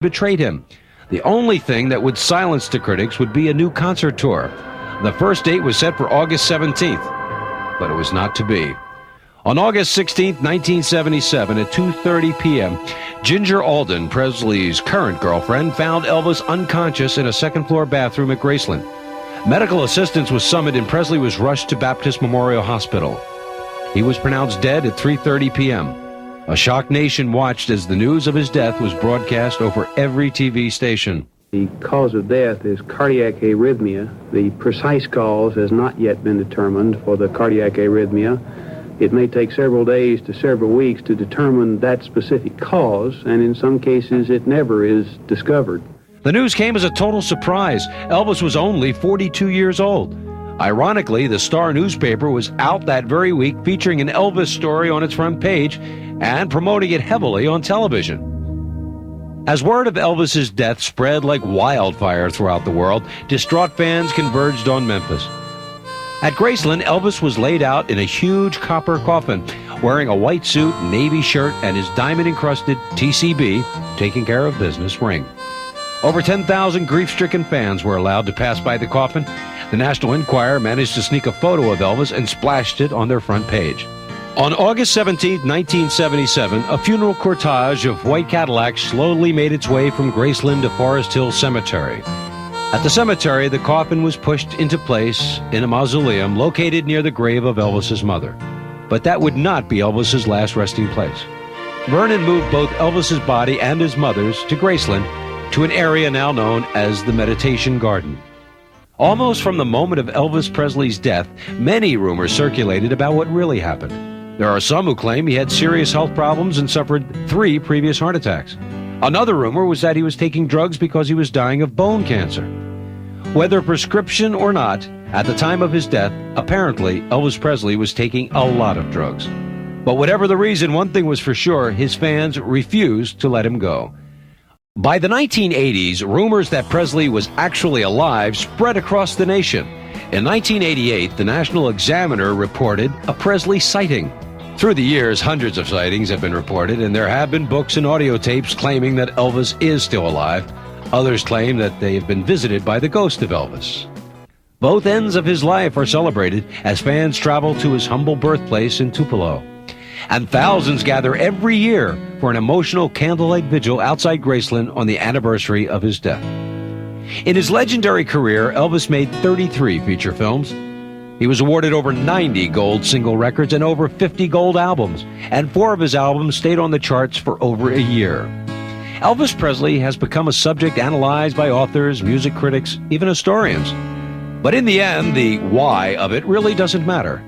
betrayed him. The only thing that would silence the critics would be a new concert tour. The first date was set for August 17th, but it was not to be. On August 16, 1977, at 2:30 p.m., Ginger Alden, Presley's current girlfriend, found Elvis unconscious in a second-floor bathroom at Graceland. Medical assistance was summoned and Presley was rushed to Baptist Memorial Hospital. He was pronounced dead at 3:30 p.m. A shocked nation watched as the news of his death was broadcast over every TV station. The cause of death is cardiac arrhythmia. The precise cause has not yet been determined for the cardiac arrhythmia. It may take several days to several weeks to determine that specific cause, and in some cases it never is discovered. The news came as a total surprise. Elvis was only 42 years old. Ironically, the Star newspaper was out that very week featuring an Elvis story on its front page and promoting it heavily on television. As word of Elvis's death spread like wildfire throughout the world, distraught fans converged on Memphis. At Graceland, Elvis was laid out in a huge copper coffin, wearing a white suit, navy shirt, and his diamond-encrusted TCB, Taking Care of Business, ring. Over 10,000 grief-stricken fans were allowed to pass by the coffin. The National Enquirer managed to sneak a photo of Elvis and splashed it on their front page. On August 17, 1977, a funeral cortege of white Cadillacs slowly made its way from Graceland to Forest Hill Cemetery. At the cemetery, the coffin was pushed into place in a mausoleum located near the grave of Elvis's mother. But that would not be Elvis's last resting place. Vernon moved both Elvis's body and his mother's to Graceland, to an area now known as the Meditation Garden. Almost from the moment of Elvis Presley's death, many rumors circulated about what really happened. There are some who claim he had serious health problems and suffered 3 previous heart attacks. Another rumor was that he was taking drugs because he was dying of bone cancer. Whether prescription or not, at the time of his death, apparently Elvis Presley was taking a lot of drugs. But whatever the reason, one thing was for sure, his fans refused to let him go. By the 1980s, rumors that Presley was actually alive spread across the nation. In 1988, the National Examiner reported a Presley sighting. Through the years, hundreds of sightings have been reported, and there have been books and audio tapes claiming that Elvis is still alive. Others claim that they have been visited by the ghost of Elvis. Both ends of his life are celebrated as fans travel to his humble birthplace in Tupelo. And thousands gather every year for an emotional candlelight vigil outside Graceland on the anniversary of his death. In his legendary career, Elvis made 33 feature films. He was awarded over 90 gold single records and over 50 gold albums, and 4 of his albums stayed on the charts for over a year. Elvis Presley has become a subject analyzed by authors, music critics, even historians. But in the end, the why of it really doesn't matter.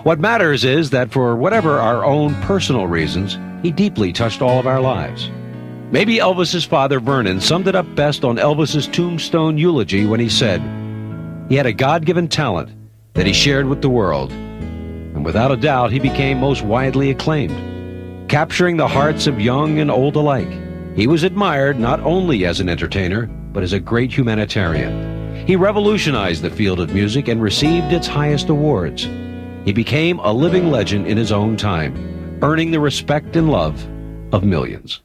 What matters is that for whatever our own personal reasons, he deeply touched all of our lives. Maybe Elvis's father, Vernon, summed it up best on Elvis's tombstone eulogy when he said, "He had a God-given talent that he shared with the world, and without a doubt he became most widely acclaimed, capturing the hearts of young and old alike. He was admired not only as an entertainer, but as a great humanitarian. He revolutionized the field of music and received its highest awards. He became a living legend in his own time, earning the respect and love of millions."